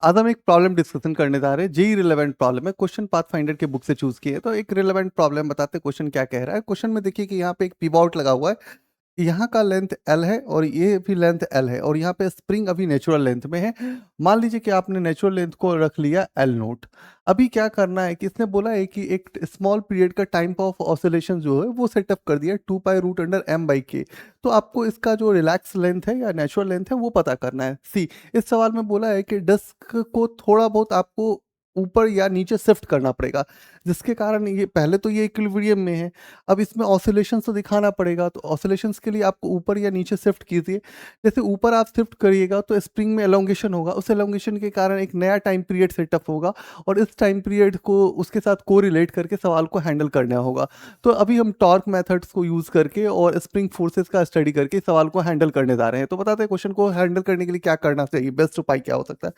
आज हम एक प्रॉब्लम डिस्कशन करने जा रहे हैं। जेई रिलेवेंट प्रॉब्लम है, क्वेश्चन पाथ फाइंडर के बुक से चूज किए। तो एक रिलेवेंट प्रॉब्लम बताते हैं क्वेश्चन क्या कह रहा है। क्वेश्चन में देखिए कि यहाँ पे एक पिवोट लगा हुआ है, यहाँ का लेंथ एल है और ये भी लेंथ एल है, और यहाँ पे स्प्रिंग अभी नेचुरल लेंथ में है। मान लीजिए कि आपने नेचुरल लेंथ को रख लिया एल नोट। अभी क्या करना है कि इसने बोला है कि एक स्मॉल पीरियड का टाइम ऑफ ऑसिलेशन जो है वो सेटअप कर दिया 2 पाई रूट अंडर m/k। तो आपको इसका जो रिलैक्स लेंथ है या नेचुरल लेंथ है वो पता करना है। सी, इस सवाल में बोला है कि डिस्क को थोड़ा बहुत आपको ऊपर या नीचे शिफ्ट करना पड़ेगा, जिसके कारण ये पहले तो ये इक्विलिब्रियम में है। अब इसमें ऑसिलेशंस तो दिखाना पड़ेगा, तो ऑसिलेशंस के लिए आपको ऊपर या नीचे शिफ्ट कीजिए। जैसे ऊपर आप शिफ्ट करिएगा तो स्प्रिंग में एलोंगेशन होगा, उस एलोंगेशन के कारण एक नया टाइम पीरियड सेटअप होगा, और इस टाइम पीरियड को उसके साथ कोरिलेट करके सवाल को हैंडल करना होगा। तो अभी हम टॉर्क मेथड्स को यूज करके और स्प्रिंग फोर्सेस का स्टडी करके सवाल को हैंडल करने जा रहे हैं। तो बताते हैं क्वेश्चन को हैंडल करने के लिए क्या करना चाहिए, बेस्ट उपाय क्या हो सकता है।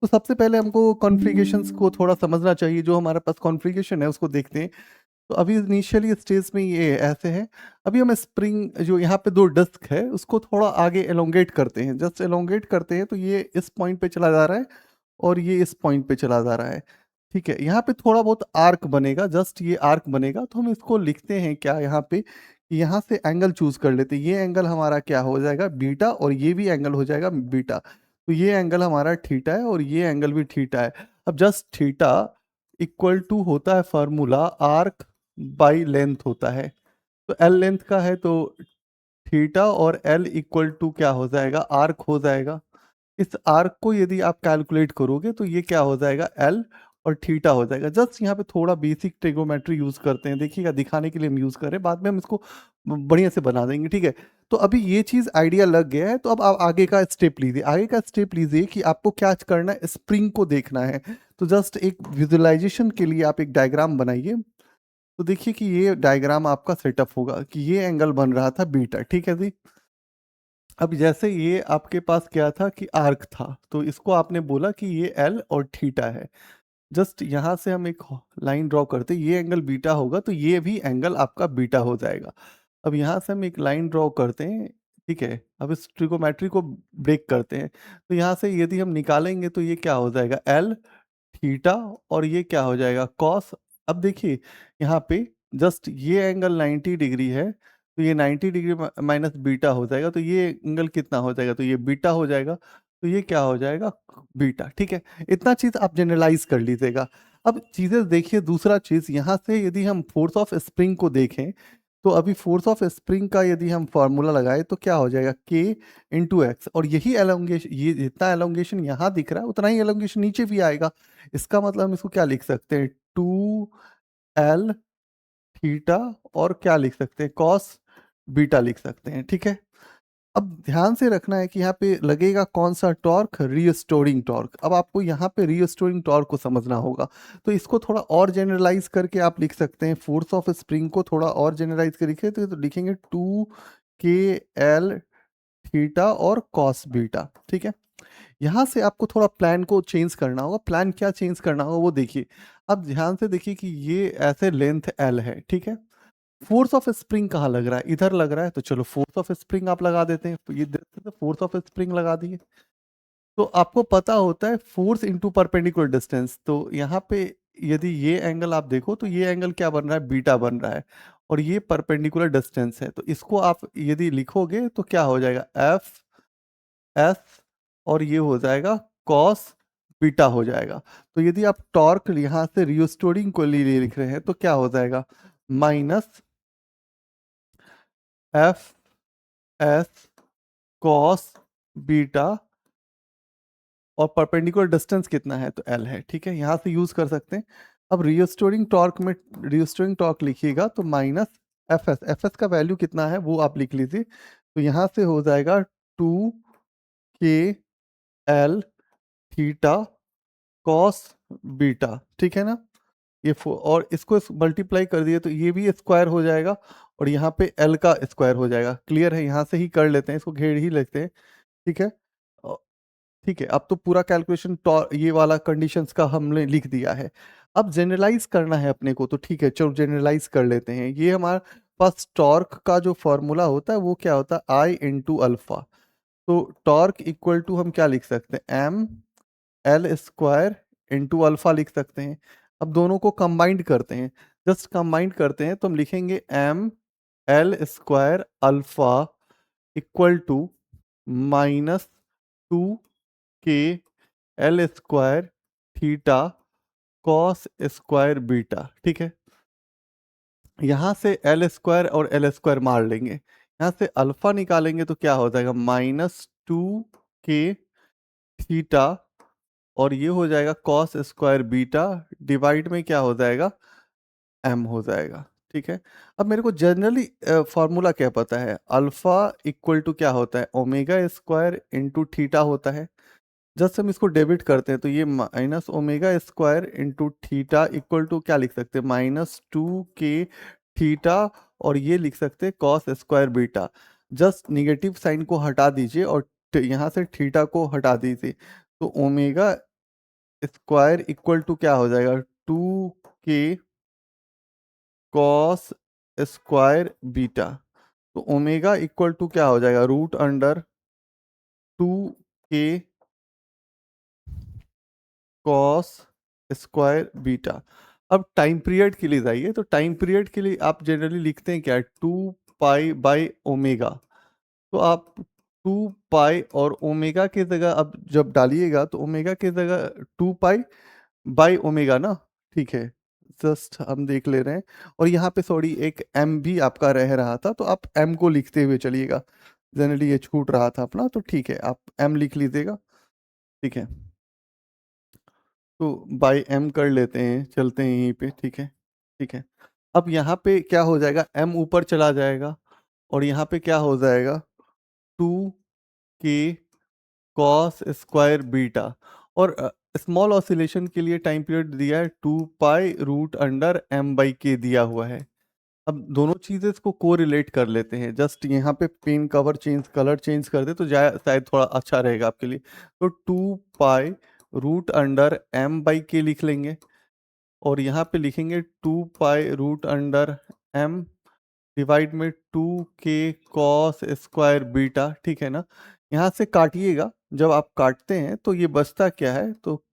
तो सबसे पहले हमको कॉन्फ़िगरेशंस को थोड़ा समझना चाहिए। जो हमारे पास कॉन्फ़िगरेशन है उसको देखते हैं। तो अभी इनिशियली स्टेज में ये ऐसे है। अभी हम स्प्रिंग जो यहाँ पे दो डिस्क है उसको थोड़ा आगे एलोंगेट करते हैं, जस्ट एलोंगेट करते हैं तो ये इस पॉइंट पे चला जा रहा है और ये इस पॉइंट पे चला जा रहा है। ठीक है, यहाँ पे थोड़ा बहुत आर्क बनेगा, जस्ट ये आर्क बनेगा। तो हम इसको लिखते हैं क्या यहाँ पे, कि यहाँ से एंगल चूज कर लेते हैं। ये एंगल हमारा क्या हो जाएगा, बीटा, और ये भी एंगल हो जाएगा बीटा। तो ये एंगल हमारा थीटा है और ये एंगल भी थीटा है। अब जस्ट थीटा इक्वल टू होता है फार्मूला आर्क बाई लेंथ होता है। तो एल लेंथ का है तो थीटा और एल इक्वल टू क्या हो जाएगा, आर्क हो जाएगा। इस आर्क को यदि आप कैलकुलेट करोगे तो ये क्या हो जाएगा, एल और थीटा हो जाएगा। जस्ट यहाँ पे थोड़ा बेसिक ट्रिगोमेट्री यूज करते हैं, देखिएगा दिखाने के लिए हम यूज कर रहे हैं, बाद में हम इसको बढ़िया से बना देंगे। ठीक है, तो अभी ये चीज आइडिया लग गया है। तो अब आप आगे का स्टेप लीजिए। आगे का स्टेप लीजिए कि आपको क्या करना है, स्प्रिंग को देखना है। तो जस्ट एक विजुअलाइजेशन के लिए आप एक डायग्राम बनाइए। तो देखिए कि ये डायग्राम आपका सेटअप होगा कि ये एंगल बन रहा था बीटा। ठीक है जी। अब जैसे ये आपके पास क्या था कि आर्क था, तो इसको आपने बोला कि ये एल और थीटा है। जस्ट यहाँ से हम एक लाइन ड्रॉ करते, ये एंगल बीटा होगा तो ये भी एंगल आपका बीटा हो जाएगा। अब यहाँ से हम एक लाइन ड्रॉ करते हैं। ठीक है, अब इस ट्रिगोमेट्री को ब्रेक करते हैं। तो यहाँ से यदि हम निकालेंगे तो ये क्या हो जाएगा, एल थीटा, और ये क्या हो जाएगा, कॉस। अब देखिए यहाँ पे जस्ट ये एंगल 90 डिग्री है, तो ये 90 डिग्री माइनस बीटा हो जाएगा, तो ये एंगल कितना हो जाएगा, तो ये बीटा हो जाएगा। तो ये क्या हो जाएगा, बीटा। ठीक है, इतना चीज आप जनरलाइज कर लीजिएगा। अब चीजें देखिए, दूसरा चीज यहाँ से यदि हम फोर्स ऑफ स्प्रिंग को देखें, तो अभी फोर्स ऑफ स्प्रिंग का यदि हम फॉर्मूला लगाए तो क्या हो जाएगा, के इंटू एक्स। और यही एलोंगेशन, ये जितना एलोंगेशन यहाँ दिख रहा है उतना ही एलोंगेशन नीचे भी आएगा। इसका मतलब हम इसको क्या लिख सकते हैं, 2 एल थीटा, और क्या लिख सकते हैं, कॉस बीटा लिख सकते हैं। ठीक है, अब ध्यान से रखना है कि यहाँ पे लगेगा कौन सा टॉर्क, रीस्टोरिंग टॉर्क। अब आपको यहाँ पे रीस्टोरिंग टॉर्क को समझना होगा। तो इसको थोड़ा और जनरलाइज करके आप लिख सकते हैं, फोर्स ऑफ स्प्रिंग को थोड़ा और जनरलाइज करके तो लिखेंगे 2 k l थीटा और कॉस बीटा। ठीक है, यहाँ से आपको थोड़ा प्लान को चेंज करना होगा। प्लान क्या चेंज करना होगा वो देखिए। अब ध्यान से देखिए कि ये ऐसे लेंथ एल है। ठीक है, फोर्स ऑफ स्प्रिंग कहाँ लग रहा है, इधर लग रहा है, तो चलो फोर्स ऑफ स्प्रिंग आप लगा देते हैं। तो ये फोर्स ऑफ स्प्रिंग लगा दिए। तो आपको पता होता है फोर्स इनटू परपेंडिकुलर डिस्टेंस। तो यहाँ पे यदि ये एंगल आप देखो तो ये एंगल क्या बन रहा है, बीटा बन रहा है, और ये परपेंडिकुलर डिस्टेंस है। तो इसको आप यदि लिखोगे तो क्या हो जाएगा, एफ एस, और ये हो जाएगा कॉस बीटा हो जाएगा। तो यदि आप टॉर्क यहाँ से रिस्टोरिंग को लिए लिख रहे हैं तो क्या हो जाएगा, minus F S cos beta, और परपेंडिकुलर डिस्टेंस कितना है, तो एल है। ठीक है, यहाँ से यूज कर सकते हैं। अब रिस्टोरिंग टॉर्क में रिस्टोरिंग टॉर्क लिखिएगा तो माइनस एफ एस का वैल्यू कितना है वो आप लिख लीजिए। तो यहाँ से हो जाएगा 2 k l theta cos beta. ठीक है ना, और इसको मल्टीप्लाई कर दिए तो ये भी स्क्वायर हो जाएगा, और यहाँ पे एल का स्क्वायर हो जाएगा। क्लियर है, यहाँ से ही कर लेते हैं, इसको घेर ही लेते हैं। ठीक है, ठीक है, अब तो पूरा कैलकुलेशन ये वाला कंडीशंस का हमने लिख दिया है। अब जनरलाइज करना है अपने को, तो ठीक है चलो जनरलाइज कर लेते हैं। ये हमारे पास टॉर्क का जो फॉर्मूला होता है वो क्या होता है, आई इंटू अल्फा। तो टॉर्क इक्वल टू हम क्या लिख सकते हैं, M L square into alpha लिख सकते हैं। अब दोनों को कंबाइंड करते हैं, जस्ट कंबाइंड करते हैं तो हम लिखेंगे M L square alpha equal to minus 2 K L square theta cos square beta. ठीक है, यहाँ से एल स्क्वायर और एल स्क्वायर मार लेंगे, यहाँ से अल्फा निकालेंगे तो क्या हो जाएगा -2 के थीटा, और ये हो जाएगा कॉस स्क्वायर बीटा डिवाइड में क्या हो जाएगा एम हो जाएगा। ठीक है, अब मेरे को जनरली फॉर्मूला क्या पता है, अल्फा इक्वल टू क्या होता है ओमेगा स्क्वायर इंटू थीटा होता है। जस्ट हम इसको डेबिट करते हैं तो ये -omega square into theta equal to क्या लिख सकते हैं -2 के थीटा, और ये लिख सकते हैं cos square beta. Just negative sign को हटा दीजिए और यहाँ से थीटा को हटा दीजिए, तो ओमेगा स्क्वायर इक्वल टू क्या हो जाएगा 2 के कॉस स्क्वायर बीटा। तो ओमेगा इक्वल टू क्या हो जाएगा √2 के कॉस स्क्वायर बीटा। अब टाइम पीरियड के लिए जाइए, तो टाइम पीरियड के लिए आप जनरली लिखते हैं क्या 2 पाई/ओमेगा। तो आप 2 पाई और ओमेगा की जगह अब जब डालिएगा तो ओमेगा की जगह 2 पाई/ओमेगा ना। ठीक है, जस्ट हम देख ले रहे हैं, और यहाँ पे सॉरी एक एम भी आपका रह रहा था, तो आप एम को लिखते हुए चलिएगा, जनरली ये छूट रहा था अपना, तो ठीक है आप एम लिख लीजिएगा। ठीक है, तो बाई एम कर लेते हैं, चलते हैं यहीं पे। ठीक है, ठीक है, अब यहाँ पे क्या हो जाएगा एम ऊपर चला जाएगा, और यहाँ पे क्या हो जाएगा 2 के कॉस स्क्वायर बीटा, और स्मॉल ऑसिलेशन के लिए टाइम पीरियड दिया है 2 पाई√अंडर m/k दिया हुआ है। अब दोनों चीजें इसको को रिलेट कर लेते हैं, जस्ट यहाँ पे pen cover change colour change कर दे तो शायद थोड़ा अच्छा रहेगा आपके लिए। तो 2 पाई√अंडर m/k लिख लेंगे, और यहाँ पे लिखेंगे 2 पाई√अंडर m डिवाइड में 2 के कॉस स्क्वायर बीटा। ठीक है ना, यहाँ से काटिएगा, जब आप काटते हैं तो ये बचता क्या है, तो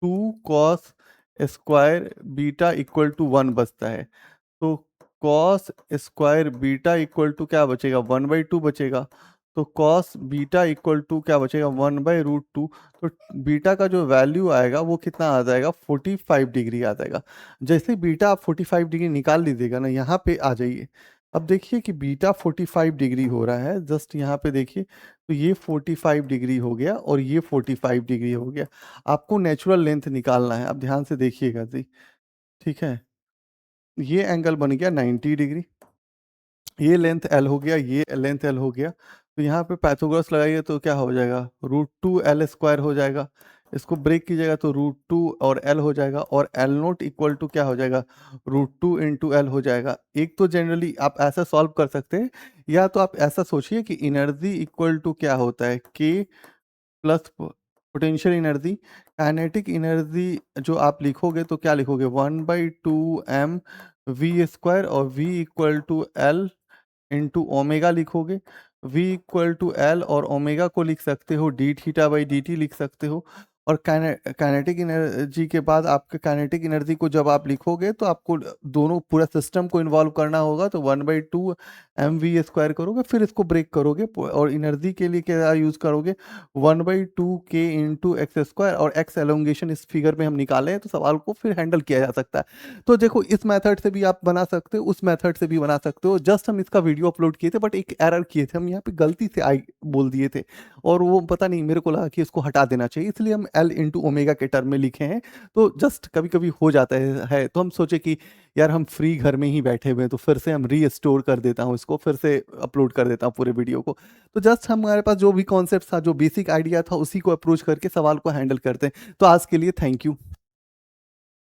2 cos square beta equal to 1 बचता है। तो cos square beta equal to क्या बचेगा 1/2 बचेगा। तो कॉस बीटा इक्वल टू क्या बचेगा 1/√2। तो बीटा का जो वैल्यू आएगा वो कितना आ जाएगा 45 डिग्री आ जाएगा। जैसे बीटा आप 45 डिग्री निकाल लीजिएगा ना, यहाँ पे आ जाइए, अब देखिए कि बीटा 45 डिग्री हो रहा है, जस्ट यहाँ पे देखिए, तो ये 45 डिग्री हो गया और ये 45 डिग्री हो गया। आपको नेचुरल लेंथ निकालना है, अब ध्यान से देखिएगा जी। ठीक है, ये एंगल बन गया 90 डिग्री, ये लेंथ एल हो गया, ये लेंथ एल हो गया, तो यहाँ पे पाइथागोरस लगाइए तो क्या हो जाएगा √2l² हो जाएगा। इसको ब्रेक कीजिएगा तो √2 और एल हो जाएगा, और एल नोट इक्वल टू क्या हो जाएगा √2 इंटू एल हो जाएगा। एक तो जनरली आप ऐसा सॉल्व कर सकते हैं, या तो आप ऐसा सोचिए कि एनर्जी इक्वल टू क्या होता है के plus potential energy. Kinetic energy जो आप लिखोगे तो क्या लिखोगे 1/2m v² और v equal to L into omega लिखोगे। v इक्वल टू एल और ओमेगा को लिख सकते हो d θ/dt लिख सकते हो, और काइनेटिक एनर्जी के बाद आपके काइनेटिक एनर्जी को जब आप लिखोगे तो आपको दोनों पूरा सिस्टम को इन्वॉल्व करना होगा, तो 1/2 mv² करोगे, फिर इसको ब्रेक करोगे, और एनर्जी के लिए क्या यूज करोगे 1/2k इंटू x², और x एलोंगेशन इस फिगर में हम निकाले हैं, तो सवाल को फिर हैंडल किया जा सकता है। तो देखो इस मेथड से भी आप बना सकते हो, उस मेथड से भी बना सकते हो। जस्ट हम इसका वीडियो अपलोड किए थे, बट एक एरर किए थे हम, यहाँ पे गलती से आई बोल दिए थे, और वो पता नहीं मेरे को लगा कि इसको हटा देना चाहिए, इसलिए हम एल इंटू ओमेगा के टर्म में लिखे हैं। तो जस्ट कभी कभी हो जाता है, तो हम सोचे कि यार हम फ्री घर में ही बैठे हुए हैं, तो फिर से हम रीस्टोर कर देता हूँ इसको, फिर से अपलोड कर देता हूँ पूरे वीडियो को। तो जस्ट हमारे पास जो भी कॉन्सेप्ट था, जो बेसिक आइडिया था, उसी को अप्रोच करके सवाल को हैंडल करते हैं। तो आज के लिए थैंक यू।